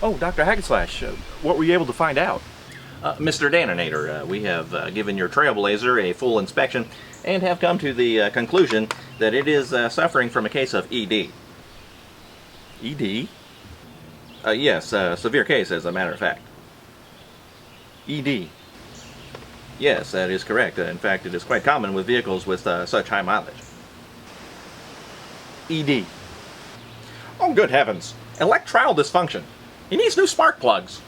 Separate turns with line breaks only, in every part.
Oh, Dr. Haggenslash, what were you able to find out?
Mr. Daninator, we have given your Trailblazer a full inspection and have come to the conclusion that it is suffering from a case of ED.
ED?
Yes, severe case as a matter of fact.
ED.
Yes, that is correct. In fact, it is quite common with vehicles with such high mileage.
ED.
Oh, good heavens. Electrical dysfunction. He needs new spark plugs.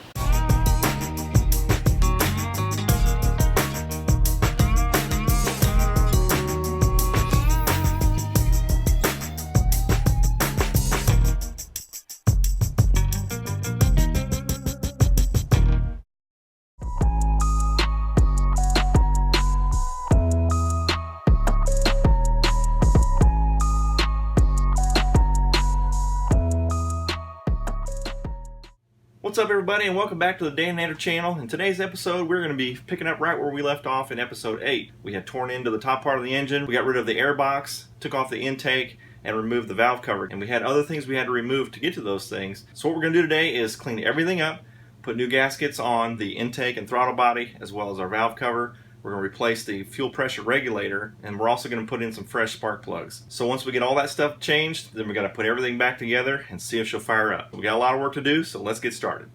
What's up, everybody, and welcome back to the Daninator channel. In today's episode, we're going to be picking up right where we left off in episode 8. We had torn into the top part of the engine, we got rid of the air box, took off the intake, and removed the valve cover. And we had other things we had to remove to get to those things. So what we're going to do today is clean everything up, put new gaskets on the intake and throttle body, as well as our valve cover. We're going to replace the fuel pressure regulator, and we're also going to put in some fresh spark plugs. So once we get all that stuff changed, then we got to put everything back together and see if she'll fire up. We got a lot of work to do, so let's get started.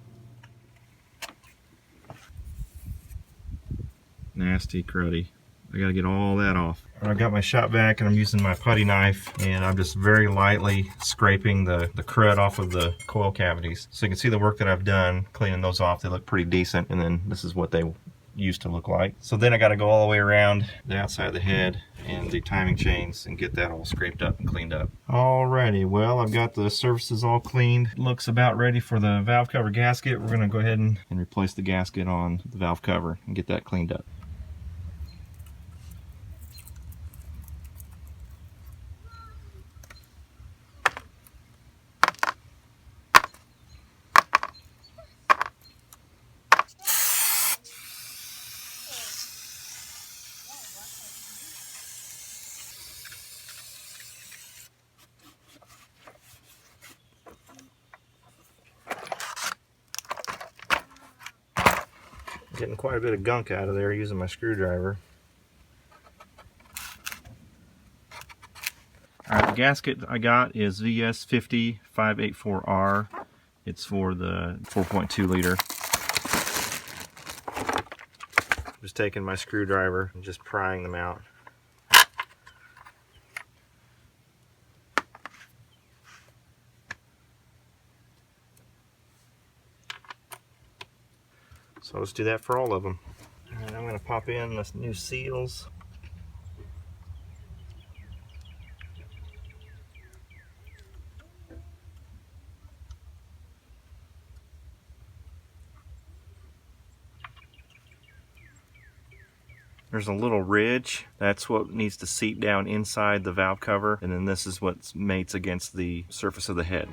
Nasty cruddy. I got to get all that off. I've got my shop vac and I'm using my putty knife, and I'm just very lightly scraping the crud off of the coil cavities. So you can see the work that I've done cleaning those off. They look pretty decent, and then this is what they used to look like. So then I got to go all the way around the outside of the head and the timing chains and get that all scraped up and cleaned up. Alrighty, well, I've got the surfaces all cleaned. Looks about ready for the valve cover gasket. We're going to go ahead and replace the gasket on the valve cover and get that cleaned up. Getting quite a bit of gunk out of there using my screwdriver. Alright, the gasket I got is VS50584R. It's for the 4.2 liter. Just taking my screwdriver and just prying them out. So let's do that for all of them. And I'm going to pop in the new seals. There's a little ridge. That's what needs to seat down inside the valve cover, and then this is what mates against the surface of the head.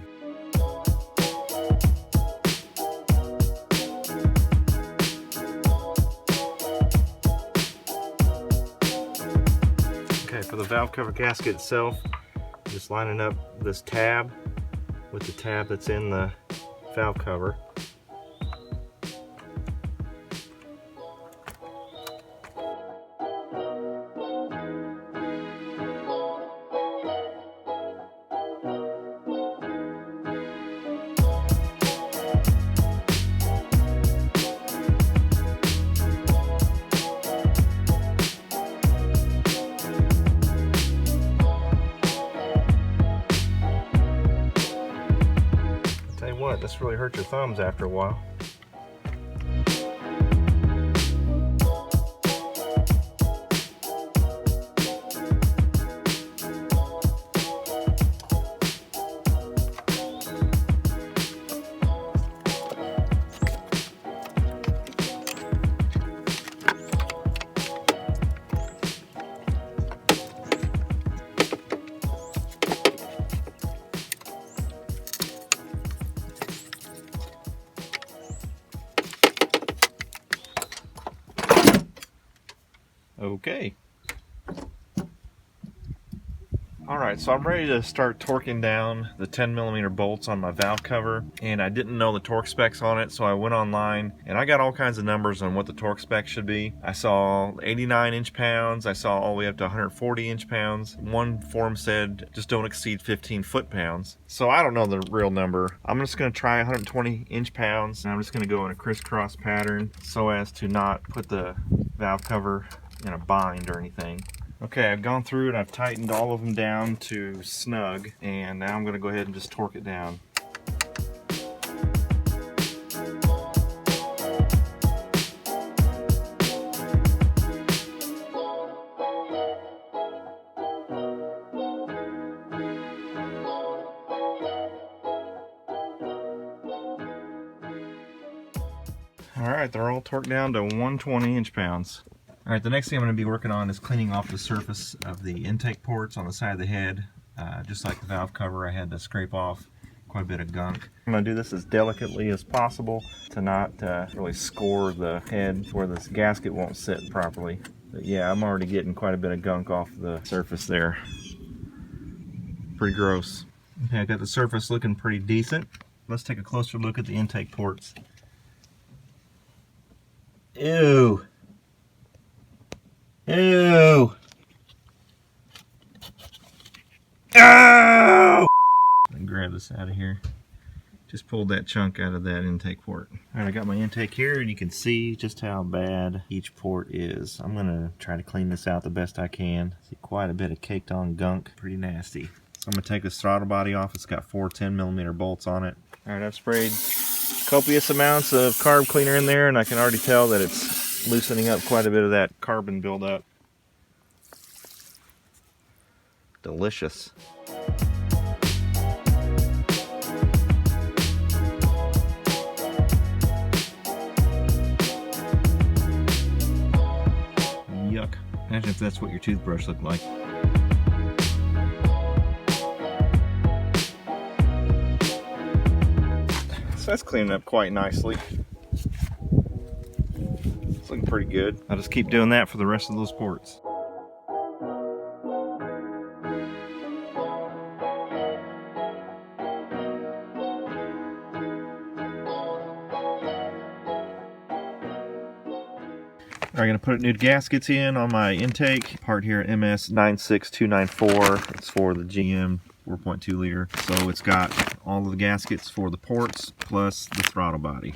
For the valve cover gasket itself, just lining up this tab with the tab that's in the valve cover. This really hurts your thumbs after a while. Okay. Alright, so I'm ready to start torquing down the 10mm bolts on my valve cover, and I didn't know the torque specs on it, so I went online and I got all kinds of numbers on what the torque specs should be. I saw 89 inch-pounds, I saw all the way up to 140 inch-pounds. One forum said just don't exceed 15 foot-pounds. So I don't know the real number. I'm just going to try 120 inch-pounds, and I'm just going to go in a crisscross pattern so as to not put the valve cover in a bind or anything. Okay, I've gone through and I've tightened all of them down to snug, and now I'm going to go ahead and just torque it down. Alright, they're all torqued down to 120 inch-pounds. Alright, the next thing I'm going to be working on is cleaning off the surface of the intake ports on the side of the head. Just like the valve cover, I had to scrape off quite a bit of gunk. I'm going to do this as delicately as possible to not really score the head where this gasket won't sit properly. But yeah, I'm already getting quite a bit of gunk off the surface there. Pretty gross. Okay, I got the surface looking pretty decent. Let's take a closer look at the intake ports. Ew! Ew! Oh! Let me grab this out of here. Just pulled that chunk out of that intake port. Alright, I got my intake here, and you can see just how bad each port is. I'm going to try to clean this out the best I can. See quite a bit of caked on gunk. Pretty nasty. So I'm going to take this throttle body off. It's got 4 10mm bolts on it. Alright, I've sprayed copious amounts of carb cleaner in there, and I can already tell that it's loosening up quite a bit of that carbon buildup. Delicious. Yuck. Imagine if that's what your toothbrush looked like. So that's cleaning up quite nicely. It's looking pretty good. I'll just keep doing that for the rest of those ports. I'm going to put new gaskets in on my intake. Part here MS 96294. It's for the GM 4.2 liter. So it's got all of the gaskets for the ports plus the throttle body.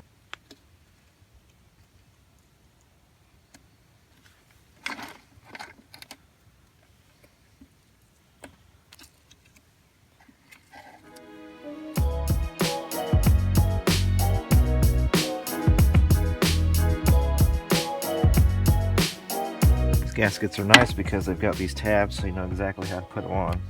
Gaskets are nice because they've got these tabs so you know exactly how to put them on.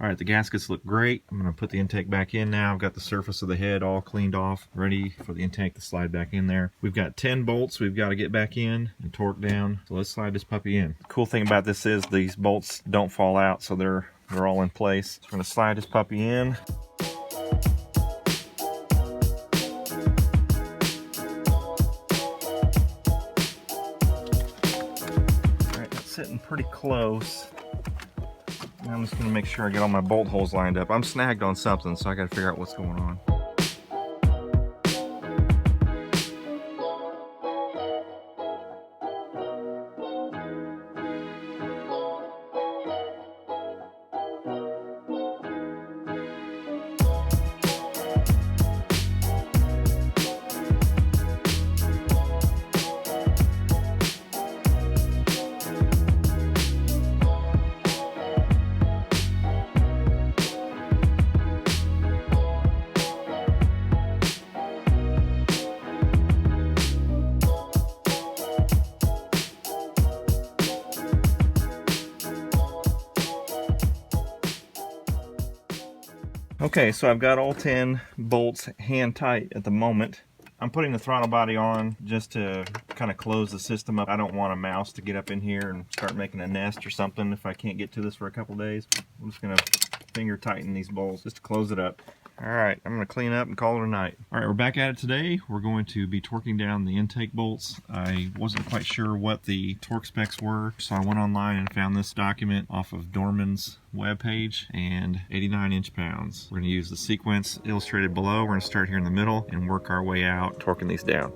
Alright, the gaskets look great. I'm going to put the intake back in now. I've got the surface of the head all cleaned off, ready for the intake to slide back in there. We've got 10 bolts we've got to get back in and torque down. So let's slide this puppy in. The cool thing about this is these bolts don't fall out, so they're all in place. So we're going to slide this puppy in. Sitting pretty close. And I'm just going to make sure I get all my bolt holes lined up. I'm snagged on something, so I got to figure out what's going on. Okay, so I've got all 10 bolts hand tight at the moment. I'm putting the throttle body on just to kind of close the system up. I don't want a mouse to get up in here and start making a nest or something if I can't get to this for a couple days. I'm just going to finger tighten these bolts just to close it up. Alright, I'm going to clean up and call it a night. Alright, we're back at it today. We're going to be torquing down the intake bolts. I wasn't quite sure what the torque specs were, so I went online and found this document off of Dorman's webpage, and 89 inch-pounds. We're going to use the sequence illustrated below. We're going to start here in the middle and work our way out, torquing these down.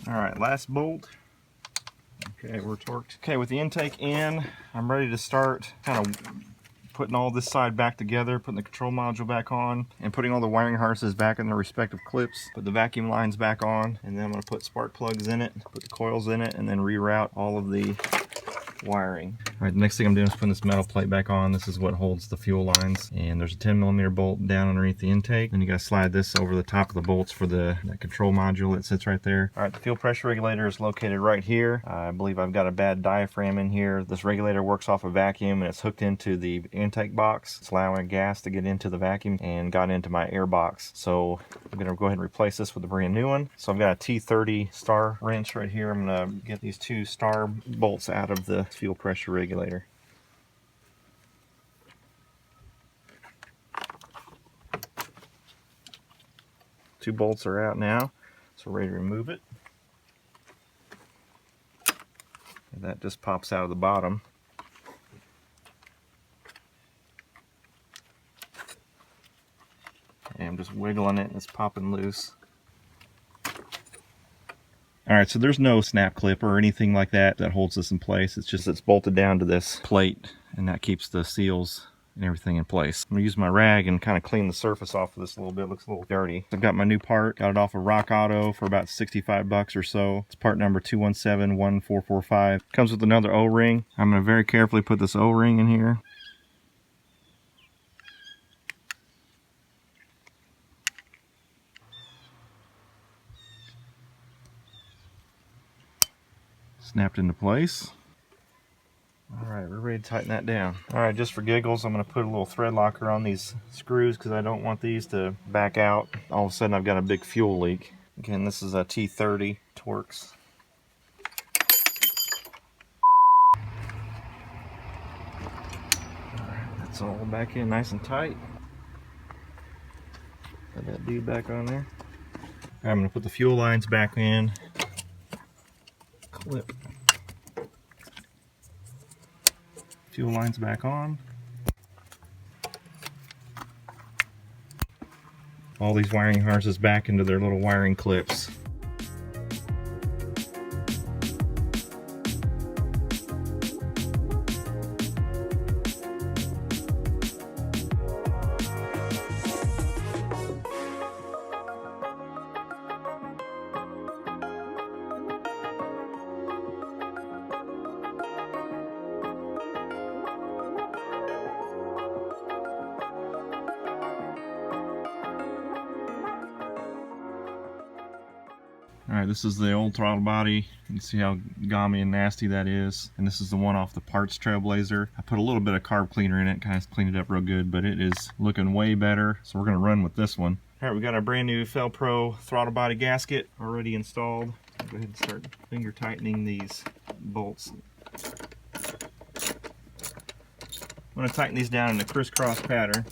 Alright, last bolt. Okay, we're torqued. Okay, with the intake in, I'm ready to start kind of putting all this side back together, putting the control module back on, and putting all the wiring harnesses back in their respective clips. Put the vacuum lines back on, and then I'm going to put spark plugs in it, put the coils in it, and then reroute all of the wiring. Alright, the next thing I'm doing is putting this metal plate back on. This is what holds the fuel lines, and there's a 10mm bolt down underneath the intake. Then you gotta slide this over the top of the bolts for that control module that sits right there. Alright, the fuel pressure regulator is located right here. I believe I've got a bad diaphragm in here. This regulator works off a vacuum, and it's hooked into the intake box. It's allowing gas to get into the vacuum and got into my air box. So I'm gonna go ahead and replace this with a brand new one. So I've got a T30 star wrench right here. I'm gonna get these two star bolts out of the fuel pressure regulator. Two bolts are out now, so we're ready to remove it. And that just pops out of the bottom. And I'm just wiggling it and it's popping loose. Alright, so there's no snap clip or anything like that that holds this in place. It's bolted down to this plate, and that keeps the seals and everything in place. I'm going to use my rag and kind of clean the surface off of this a little bit. It looks a little dirty. I've got my new part. Got it off of Rock Auto for about 65 bucks or so. It's part number 2171445. Comes with another O-ring. I'm going to very carefully put this O-ring in here. Snapped into place. Alright, we're ready to tighten that down. Alright, just for giggles, I'm going to put a little thread locker on these screws because I don't want these to back out. All of a sudden I've got a big fuel leak. Again, this is a T30 Torx. Alright, that's all back in nice and tight. Put that dude back on there. Alright, I'm going to put the fuel lines back in. Clip. Fuel lines back on. All these wiring harnesses back into their little wiring clips. Alright, this is the old throttle body. You can see how gummy and nasty that is. And this is the one off the parts Trailblazer. I put a little bit of carb cleaner in it, kind of cleaned it up real good, but it is looking way better. So we're going to run with this one. Alright, we got our brand new Failpro throttle body gasket already installed. I'll go ahead and start finger tightening these bolts. I'm going to tighten these down in a crisscross pattern.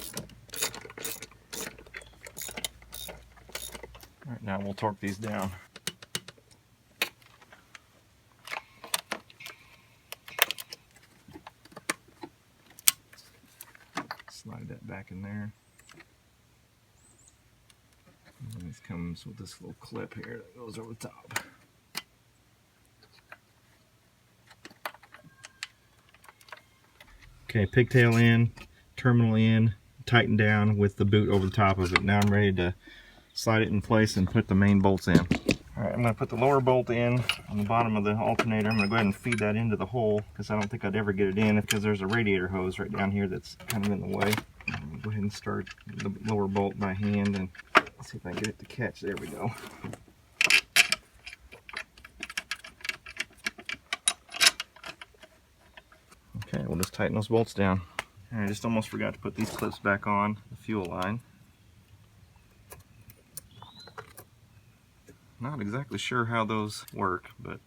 Alright, now we'll torque these down. Slide that back in there. And this comes with this little clip here that goes over the top. Okay, pigtail in, terminal in, tighten down with the boot over the top of it. Now I'm ready to slide it in place and put the main bolts in. Alright, I'm going to put the lower bolt in on the bottom of the alternator. I'm going to go ahead and feed that into the hole because I don't think I'd ever get it in because there's a radiator hose right down here that's kind of in the way. I'm going to go ahead and start the lower bolt by hand and see if I can get it to catch. There we go. Okay, we'll just tighten those bolts down. I just almost forgot to put these clips back on the fuel line. Not exactly sure how those work, but...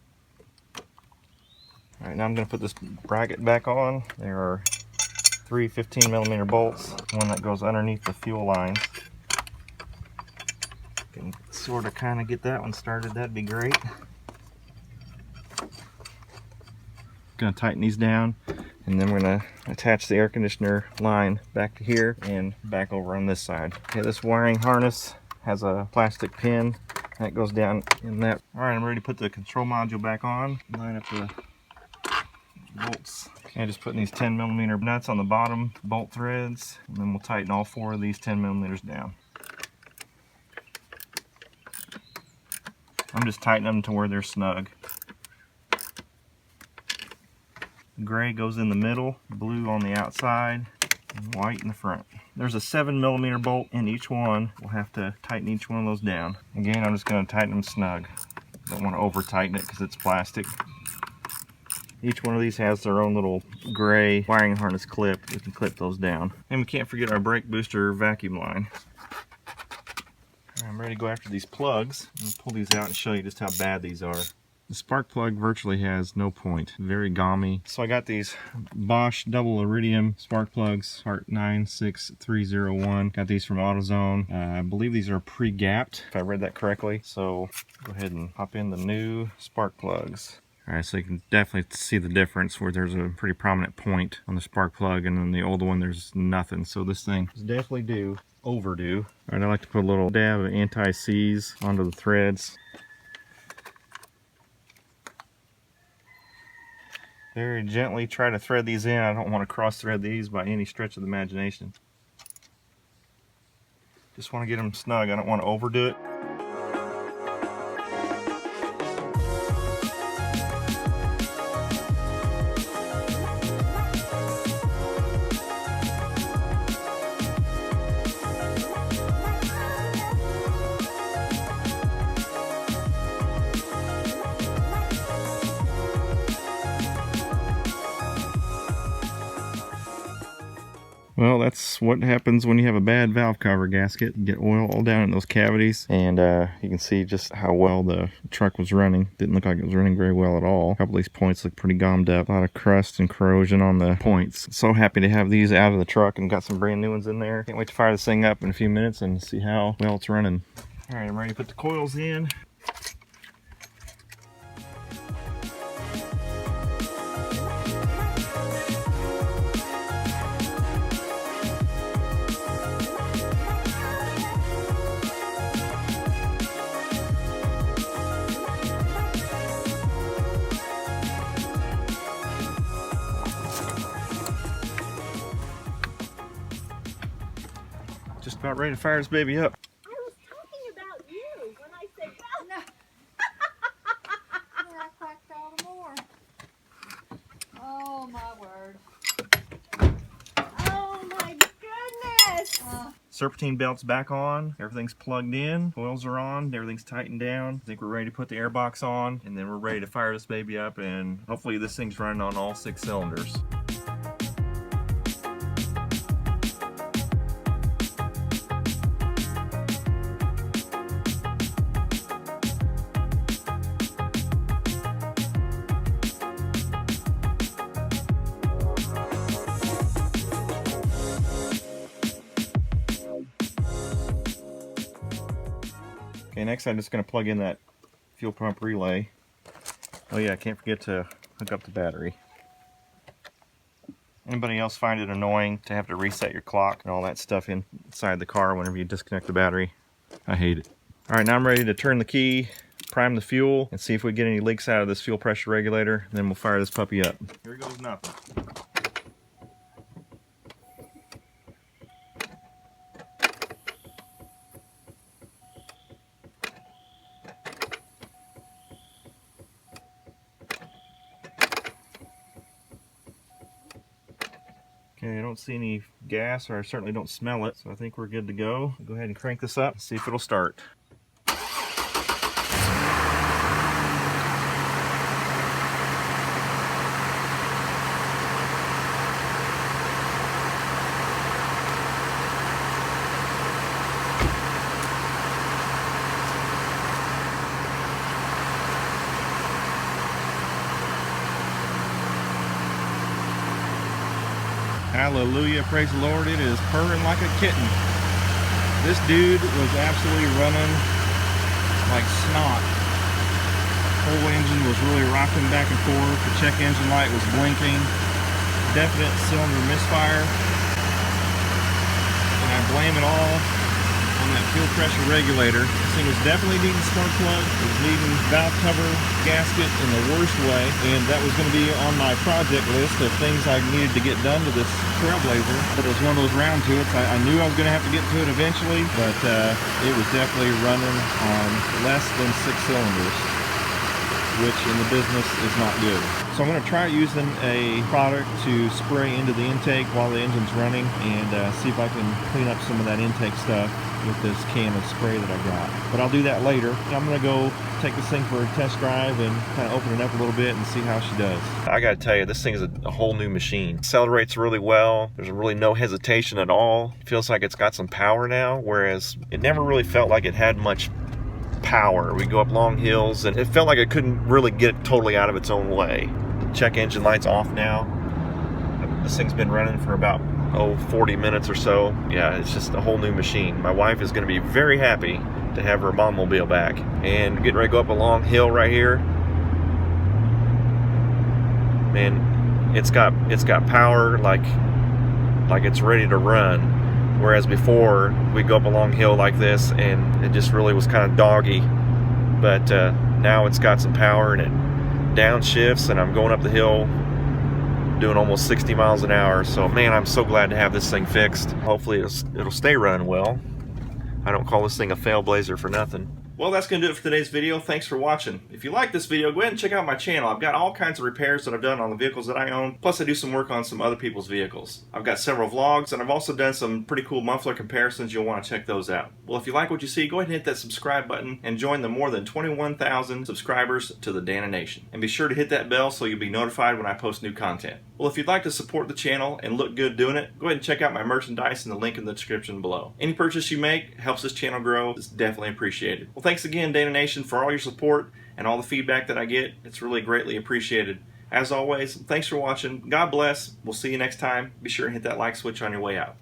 Alright, now I'm going to put this bracket back on. There are 3 15mm bolts, one that goes underneath the fuel lines. Can sort of kind of get that one started, that'd be great. Going to tighten these down, and then we're going to attach the air conditioner line back to here and back over on this side. Okay, this wiring harness has a plastic pin that goes down in that. Alright, I'm ready to put the control module back on. Line up the bolts. Okay, just putting these 10mm nuts on the bottom bolt threads, and then we'll tighten all 4 of these 10mm down. I'm just tightening them to where they're snug. Gray goes in the middle, blue on the outside, and white in the front. There's a 7mm bolt in each one. We'll have to tighten each one of those down. Again, I'm just going to tighten them snug. Don't want to over tighten it because it's plastic. Each one of these has their own little gray wiring harness clip. We can clip those down. And we can't forget our brake booster vacuum line. I'm ready to go after these plugs. I'm going to pull these out and show you just how bad these are. The spark plug virtually has no point. Very gummy. So I got these Bosch double iridium spark plugs, part 96301. Got these from AutoZone. I believe these are pre-gapped, if I read that correctly. So go ahead and pop in the new spark plugs. Alright, so you can definitely see the difference where there's a pretty prominent point on the spark plug, and then the old one there's nothing. So this thing is definitely overdue. Alright, I like to put a little dab of anti-seize onto the threads. Very gently try to thread these in. I don't want to cross thread these by any stretch of the imagination. Just want to get them snug. I don't want to overdo it. Well, that's what happens when you have a bad valve cover gasket. You get oil all down in those cavities, and you can see just how well the truck was running. Didn't look like it was running very well at all. A couple of these points look pretty gummed up. A lot of crust and corrosion on the points. So happy to have these out of the truck and got some brand new ones in there. Can't wait to fire this thing up in a few minutes and see how well it's running. Alright, I'm ready to put the coils in. Just about ready to fire this baby up.
I was talking about you when I said no.
I cracked all the more. Oh my word.
Oh my goodness.
Serpentine belt's back on. Everything's plugged in. Coils are on. Everything's tightened down. I think we're ready to put the air box on, and then we're ready to fire this baby up, and hopefully this thing's running on all 6 cylinders. Okay, next I'm just going to plug in that fuel pump relay. Oh yeah, I can't forget to hook up the battery. Anybody else find it annoying to have to reset your clock and all that stuff inside the car whenever you disconnect the battery? I hate it. Alright, now I'm ready to turn the key, prime the fuel, and see if we get any leaks out of this fuel pressure regulator. Then we'll fire this puppy up. Here goes nothing. don't see any gas, or I certainly don't smell it, so I think we're good to go. I'll go ahead and crank this up and see if it'll start. Hallelujah, praise the Lord, it is purring like a kitten. This dude was absolutely running like snot. Whole engine was really rocking back and forth. The check engine light was blinking. Definite cylinder misfire. And I blame it all on that fuel pressure regulator. This thing was definitely needing spark plug. It was needing valve cover, gasket in the worst way, and that was going to be on my project list of things I needed to get done to this Trailblazer. But it was one of those round to it. I knew I was going to have to get to it eventually, but it was definitely running on less than 6 cylinders, which in the business is not good. So I'm going to try using a product to spray into the intake while the engine's running, and see if I can clean up some of that intake stuff with this can of spray that I got. But I'll do that later. I'm going to go take this thing for a test drive and kind of open it up a little bit and see how she does. I got to tell you, this thing is a whole new machine. Accelerates really well. There's really no hesitation at all. It feels like it's got some power now, whereas it never really felt like it had much power. We go up long hills and it felt like it couldn't really get totally out of its own way. The check engine light's off now. This thing's been running for about 40 minutes or so. Yeah, it's just a whole new machine. My wife is going to be very happy to have her mobile back. And getting ready to go up a long hill right here. Man, it's got power like it's ready to run. Whereas before we'd go up a long hill like this and it just really was kind of doggy. But now it's got some power and it downshifts, and I'm going up the hill doing almost 60 miles an hour. So man, I'm so glad to have this thing fixed. Hopefully it'll stay running well. I don't call this thing a Failblazer for nothing. Well, that's going to do it for today's video. Thanks for watching. If you like this video, go ahead and check out my channel. I've got all kinds of repairs that I've done on the vehicles that I own. Plus, I do some work on some other people's vehicles. I've got several vlogs, and I've also done some pretty cool muffler comparisons. You'll want to check those out. Well, if you like what you see, go ahead and hit that subscribe button and join the more than 21,000 subscribers to the Daninator. And be sure to hit that bell so you'll be notified when I post new content. Well, if you'd like to support the channel and look good doing it, go ahead and check out my merchandise in the link in the description below. Any purchase you make helps this channel grow. It's definitely appreciated. Well, thanks again, Daninator, for all your support and all the feedback that I get. It's really greatly appreciated. As always, thanks for watching. God bless. We'll see you next time. Be sure and hit that like switch on your way out.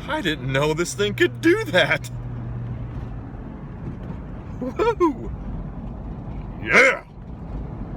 I didn't know this thing could do that. Woo! Yeah!